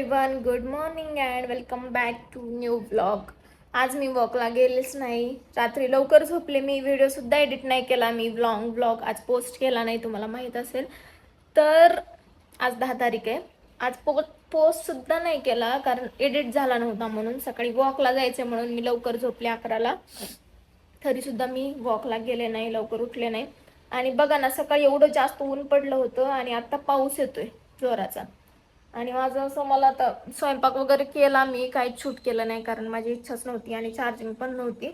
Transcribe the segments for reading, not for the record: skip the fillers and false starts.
Everyone, good morning and welcome back to new vlog. आज मी वॉकला गेलेच नाही. रात्री लवकर झोपले. मी व्हिडिओसुद्धा एडिट नाही केला. मी व्लॉग आज पोस्ट केला नाही, तुम्हाला माहीत असेल. तर आज 10 तारीख आहे. आज पोस्टसुद्धा नाही केला कारण एडिट झाला नव्हता म्हणून. सकाळी वॉकला जायचं म्हणून मी लवकर झोपले 11ला. तरीसुद्धा मी वॉकला गेले नाही, लवकर उठले नाही. आणि बघा ना, सकाळी एवढं जास्त ऊन पडलं होतं आणि आता पाऊस येतोय जोराचा. आणि माझं असं, मला आता स्वयंपाक वगैरे केला, मी काहीच शूट केलं नाही कारण माझी इच्छाच नव्हती आणि चार्जिंग पण नव्हती.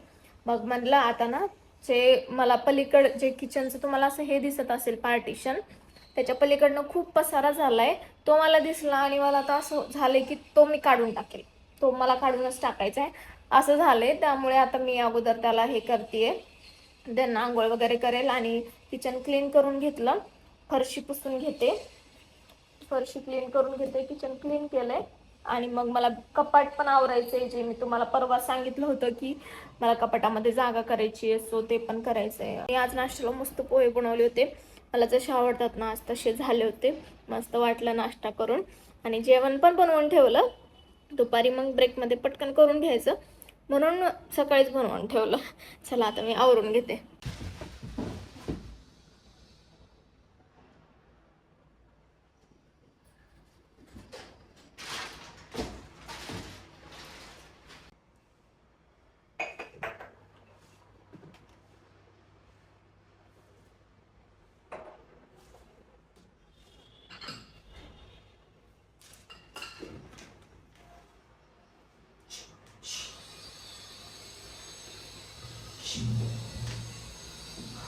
मग म्हणलं आता ना, जे मला पलीकड जे किचनचं तुम्हाला असं हे दिसत असेल पार्टिशन, त्याच्या पलीकडनं खूप पसारा झालाय. तो मला दिसला आणि मला आता असं झालंय की तो मी काढून टाकेल, तो मला काढूनच टाकायचा आहे असं झालंय. त्यामुळे आता मी अगोदर त्याला हे करतेय, त्यांना आंघोळ वगैरे करेल आणि किचन क्लीन करून घेतलं. फरशी पुसून घेते, फरशी क्लीन करून घेते, किचन क्लीन केलंय. आणि मग मला कपाट पण आवरायचंय, जे मी तुम्हाला परवा सांगितलं होतं की मला कपाटामध्ये जागा करायची आहे, सो ते पण करायचंय. आणि आज नाश्त्याला मस्त पोहे बनवले होते, मला जसे आवडतात ना आज तसे झाले होते. मस्त वाटलं नाश्ता करून. आणि जेवण पण बनवून ठेवलं दुपारी, मग ब्रेकमध्ये पटकन करून घ्यायचं म्हणून सकाळीच बनवून ठेवलं. चला आता मी आवरून घेते.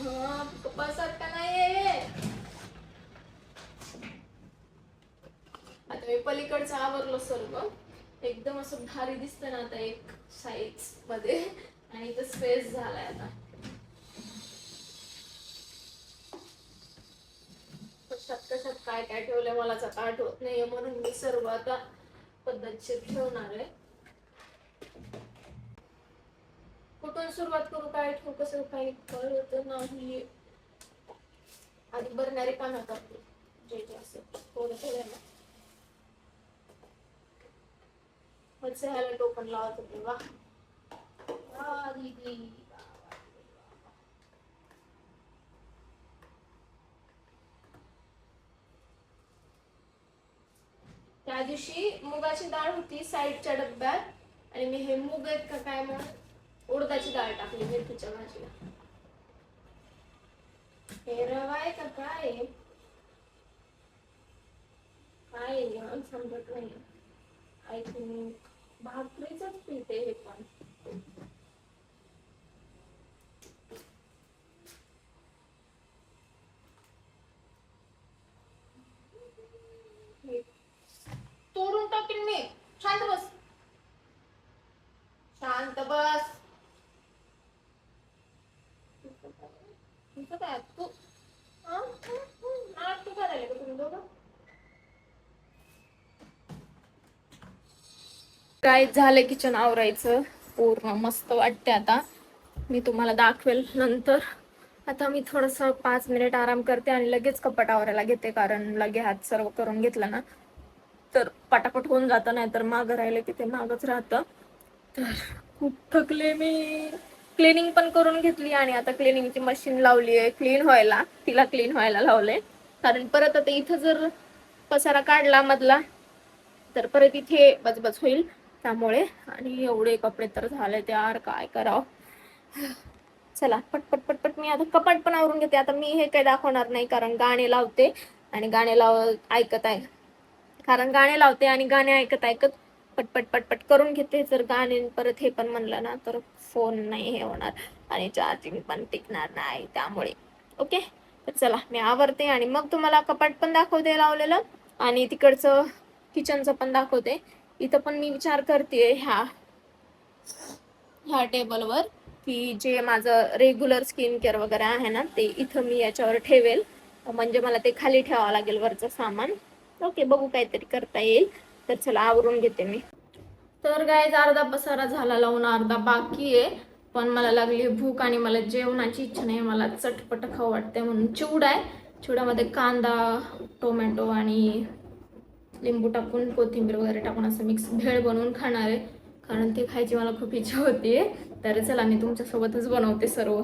हाँ बसत का नाही. आता मी पलीकडचं आवरलं सर्व, एकदम असं भारी दिसतं ना आता एक साईज मध्ये. आणि इथं स्पेस झालाय आता. कशात काय काय ठेवलंय मला आता आठवत नाहीये, म्हणून मी सर्व आता पद्धतशीर ठेवणार आहे. कुठून सुरुवात करू, काय ठेवू, कसं काही कळत नाही. आधी भरणारी पानं करते, जे जे असेल थोडं थोडं ना. मग ह्याला टोपण लावत होते. वा दीदी, त्या दिवशी मुगाची डाळ होती साईडच्या डब्यात, आणि मी हे मूग आहेत का काय म्हणून उडदाची डाळ टाकली मेथीच्या भाजीला. हे रवा आहे का काय काय समजत नाही. आय थिंक भाकरीच पीठ आहे हे पण. तोडून टाकेन मी. शांत बस, शांत बस. काय तू तू करायला का तुम्ही दोघं. काय झालं, किचन आवरायचं पूर्ण मस्त वाटते. आता मी तुम्हाला दाखवेल नंतर. आता मी थोडंसं 5 मिनिट आराम करते आणि लगेच कपाट आवरायला घेते, कारण लगे हात सर्व करून घेतला ना तर पटापट होऊन जातं, नाही तर मागं राहिलं की ते मागच राहतं. तर खूप थकले मी. क्लिनिंग पण करून घेतली आणि आता क्लिनिंगची मशीन लावली आहे क्लीन व्हायला, तिला क्लीन व्हायला लावलंय. कारण परत आता इथं जर पसारा काढला मधला तर परत इथे बचबच होईल, त्यामुळे. आणि एवढे कपडे तर झाले ते यार, काय करावं. चला पटपट पटपट मी आता कपाट पण आवरून घेते. आता मी हे काही दाखवणार नाही कारण गाणे लावते आणि गाणे ऐकत आहे, कारण गाणे लावते आणि गाणे ऐकत ऐकत पटपट पटपट करून घेते. जर गाणे परत हे पण म्हणलं ना तर फोन नाही हे होणार आणि चार्जिंग पण टिकणार नाही, त्यामुळे. ओके, तर चला मी आवरते आणि मग तुम्हाला कपाट पण दाखवते लावलेलं आणि तिकडचं किचनचं पण दाखवते. इथं पण मी विचार करते ह्या टेबलवर की जे माझं रेग्युलर स्किन केअर वगैरे आहे ना ते इथं मी याच्यावर ठेवेल, म्हणजे मला ते खाली ठेवावं लागेल वरचं सामान. ओके, बघू काहीतरी करता येईल. तर चला आवरून घेते मी. तर गाईज अर्धा पसारा झाला लावून, अर्धा बाकी आहे. पण मला लागली भूक आणि मला जेवणाची इच्छा नाही, मला चटपट खाऊ वाटते म्हणून चिवडा आहे. चिवड्यामध्ये कांदा, टोमॅटो आणि लिंबू टाकून कोथिंबीर वगैरे टाकून असं मिक्स भेळ बनवून खाणार आहे, कारण ते खायची मला खूप इच्छा होती. तर चला मी तुमच्यासोबतच बनवते सर्व.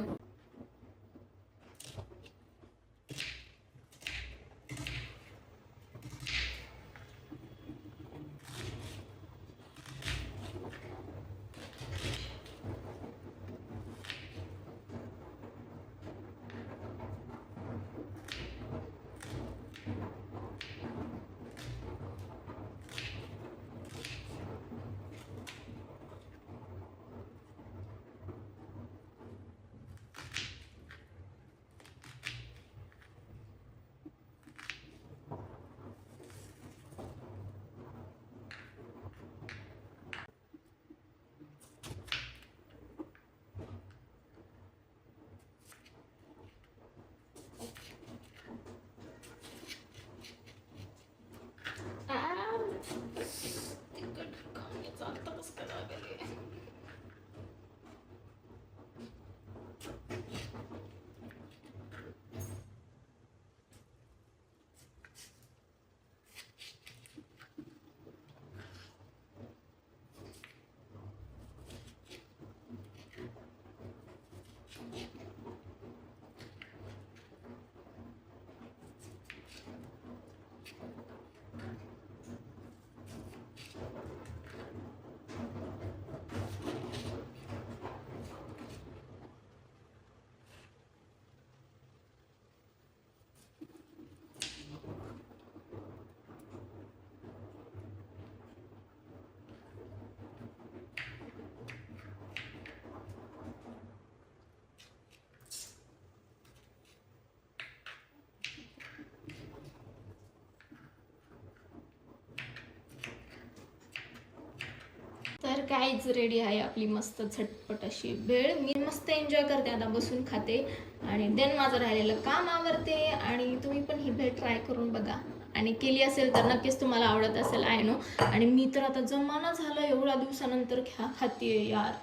तर काहीच रेडी आहे आपली मस्त झटपट अशी भेळ. मी मस्त एन्जॉय करते, आता बसून खाते आणि देन माझं राहिलेलं काम आवरते. आणि तुम्ही पण ही भेळ ट्राय करून बघा, आणि केली असेल तर नक्कीच तुम्हाला आवडत असेल, आय नो. आणि मी तर आता जमाना झालं एवढ्या दिवसानंतर खाते यार.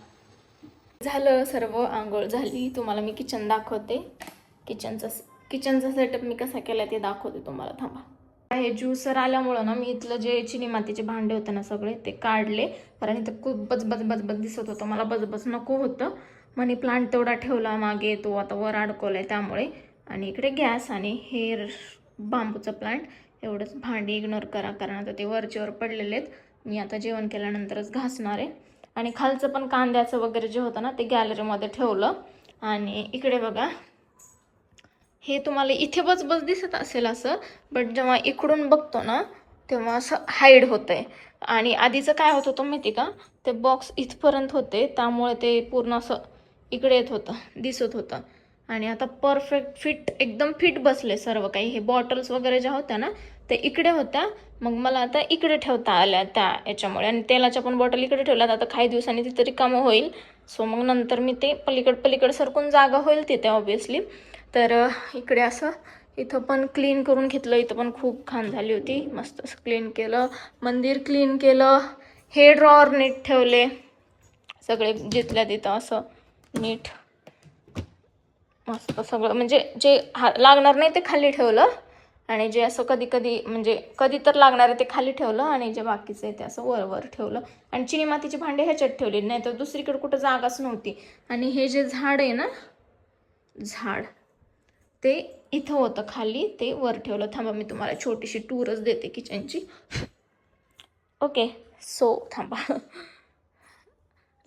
झालं सर्व, आंघोळ झाली. तुम्हाला मी किचन दाखवते. किचनचा सेटअप मी कसा केला ते दाखवते तुम्हाला, थांबा. हे ज्युसर आल्यामुळं ना मी इथलं जे चिनी मातीचे भांडे होते ना सगळे ते काढले, कारण इथं खूप बजबज दिसत होतं. मला बजबज नको होतं. मनी प्लांट तेवढा ठेवला मागे, तो आता वर अडकवलाय त्यामुळे. आणि इकडे गॅस आणि हे बांबूचा प्लांट. एवढंच. भांडी इग्नोर करा, कारण आता ते वरच्यावर पडलेले आहेत. मी आता जेवण केल्यानंतरच घासणार आहे. आणि खालचं पण कांद्याचं वगैरे जे होतं ना ते गॅलरीमध्ये ठेवलं. आणि इकडे बघा, हे तुम्हाला इथे बजबज दिसत असेल असं, बट जेव्हा इकडून बघतो ना तेव्हा असं हाईड होतंय. आणि आधीचं काय होत होतं माहिती का, ते बॉक्स इथपर्यंत होते, त्यामुळे ते पूर्ण असं इकडे येत होतं, दिसत होतं. आणि आता परफेक्ट फिट, एकदम फिट बसले सर्व काही. हे बॉटल्स वगैरे ज्या होत्या ना ते इकडे होत्या, मग मला आता इकडे ठेवता आल्या त्या याच्यामुळे. आणि तेलाच्या पण बॉटल इकडे ठेवल्यात. आता काही दिवसांनी ती तरी कामं होईल, सो मग नंतर मी ते पलीकड सरकून जागा होईल तिथे ऑब्विसली. तर इकडे असं इथं पण क्लीन करून घेतलं. इथं पण खूप घाण झाली होती, मस्त असं क्लीन केलं. मंदिर क्लीन केलं. हे ड्रॉवर नीट ठेवले सगळे, जिथल्या तिथं असं नीट मस्त सगळं. म्हणजे जे लागणार नाही ते खाली ठेवलं, आणि जे असं कधी कधी म्हणजे कधी तर लागणार आहे ते खाली ठेवलं, आणि जे बाकीचं आहे ते असं वर ठेवलं. आणि चिनी मातीची भांडे ह्याच्यात ठेवले, नाही तर दुसरीकडे कुठं जागाच नव्हती. आणि हे जे झाड आहे ना, झाड ते इथं होतं खाली, ते वर ठेवलं. थांबा मी तुम्हाला छोटीशी टूरच देते किचनची. ओके, सो थांबा,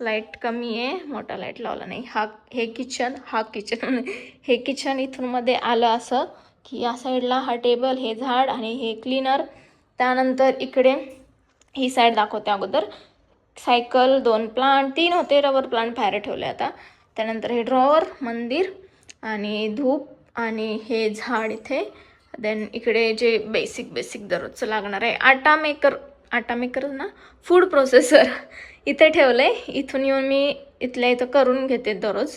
लाईट कमी आहे, मोठा लाईट लावला नाही. हे किचन हे किचन इथून मध्ये आलं असं की या साईडला हा टेबल, हे झाड आणि हे क्लीनर. त्यानंतर इकडे ही साईड दाखवते अगोदर. सायकल, 2 प्लांट, 3 होते, रबर प्लांट बाहेर ठेवले आता. त्यानंतर हे ड्रॉवर, मंदिर आणि धूप आणि हे झाड इथे. देन इकडे जे बेसिक दररोजचं लागणार आहे आटा मेकर ना, फूड प्रोसेसर इथे ठेवलं आहे. इथून येऊन मी इथल्या इथं करून घेते दररोज,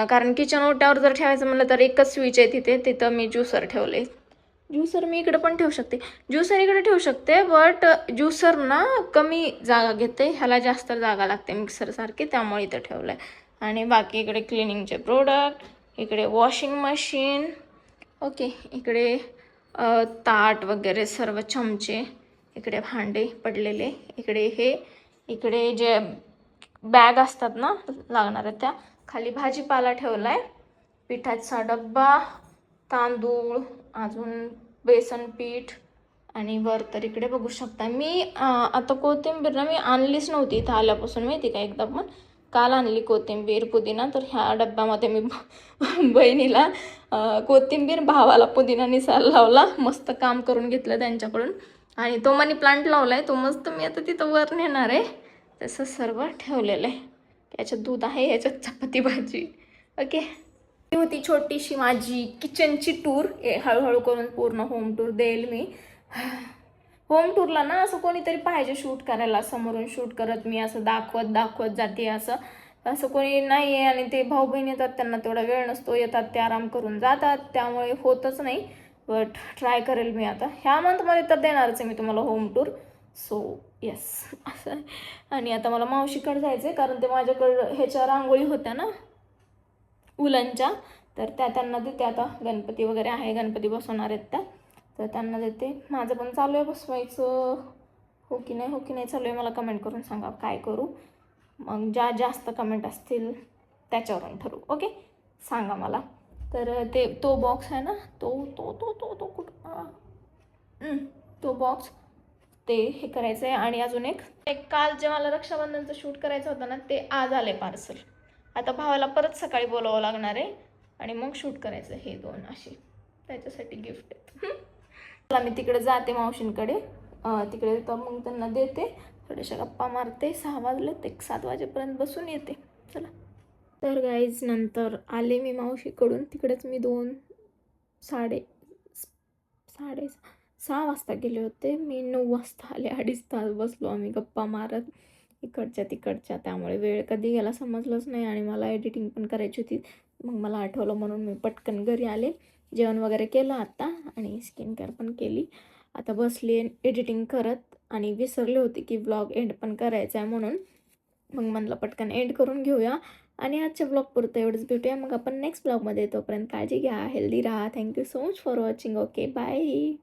कारण किचन ओट्यावर जर ठेवायचं म्हणलं तर एकच स्विच आहे तिथं मी ज्युसर ठेवले. ज्युसर मी इकडे पण ठेवू शकते, ज्युसर इकडे ठेवू शकते, बट ज्युसर ना कमी जागा घेते, ह्याला जास्त जागा लागते मिक्सरसारखी, त्यामुळे इथं ठेवलं आहे. आणि बाकी इकडे क्लिनिंगचे प्रोडक्ट, इकडे वॉशिंग मशीन. ओके, इकडे ताट वगैरे सर्व, चमचे, इकडे भांडे पडलेले, इकडे हे, इकडे जे बॅग असतात ना लागणाऱ्या त्या, खाली भाजीपाला ठेवला आहे, पिठाचा डब्बा, तांदूळ, अजून बेसन पीठ, आणि वर तर इकडे बघू शकता मी आता कोथिंबीर ना मी आणलीच नव्हती इथं आल्यापासून, माहिती का, एकदा पण काल आणली कोथिंबीर पुदिना. तर ह्या डब्यामध्ये मी बहिणीला कोथिंबीर, भावाला पुदिना निसायला लावला, मस्त काम करून घेतलं त्यांच्याकडून. आणि तो मनी प्लांट लावला आहे, तो मस्त मी आता तिथं वर नेणार आहे. तसं सर्व ठेवलेलं आहे. याच्यात दूध आहे, याच्यात चपाती भाजी. ओके, ही होती छोटीशी माझी किचनची टूर. हळूहळू करून पूर्ण होम टूर देईल मी. होम टूरला ना असं कोणीतरी पाहिजे शूट करायला, समोरून शूट करत मी असं दाखवत जाते, असं कोणी नाही आहे. आणि ते भाऊ बहीण येतात, त्यांना तेवढा वेळ नसतो, येतात ते आराम करून जातात, त्यामुळे होतच नाही. बट ट्राय करेल मी आता ह्या मंथमध्ये तर देणारच आहे मी तुम्हाला होम टूर. सो येस, असं. आणि आता मला मावशीकडे जायचं आहे, कारण ते माझ्याकडं ह्याच्या रांगोळी होत्या ना उलनच्या, तर त्या त्यांना देते. आता गणपती वगैरे आहे, गणपती बसवणार आहेत त्या, तर त्यांना देते. माझं पण चालू आहे बसवायचं, हो की नाही चालू आहे. मला कमेंट करून सांगा काय करू, मग ज्या जास्त कमेंट असतील त्याच्यावरून ठरवू. ओके, सांगा मला. तर तो बॉक्स आहे ना, तो कुठं, तो बॉक्स ते हे करायचं आहे. आणि अजून एक काल जे मला रक्षाबंधनचं शूट करायचं होतं ना, ते आज आले पार्सल. आता भावाला परत सकाळी बोलावं लागणार आहे आणि मग शूट करायचं. हे 2 असे त्याच्यासाठी गिफ्ट आहेत. मी तिकडे जाते मावशींकडे, तिकडे तर मग त्यांना देते, थोड्याशा गप्पा मारते. 6 वाजलेत, 7 वाजेपर्यंत बसून येते. चला. तर गाईज नंतर आले मी मावशीकडून. तिकडेच मी 6:30 वाजता गेले होते. मी 9 वाजता आले. 2.5 तास बसलो आम्ही गप्पा मारत इकडच्या तिकडच्या, त्यामुळे वेळ कधी गेला समजलंच नाही. आणि मला एडिटिंग पण करायची होती, मग मला आठवलं म्हणून मी पटकन घरी आले. जेवण वगैरे केलं आता, आणि स्किन केअर पण केली. आता बसली एडिटिंग करत, आणि विसरले होते की व्लॉग एंड पण करायचा आहे म्हणून. मग म्हणलं पटकन एंड करून घेऊया. आणि आजच्या ब्लॉग पुरतं एवढंच. भेटूया मग आपण नेक्स्ट ब्लॉगमध्ये. तोपर्यंत काळजी घ्या, हेल्दी राहा. Thank you so much for watching. Okay, bye.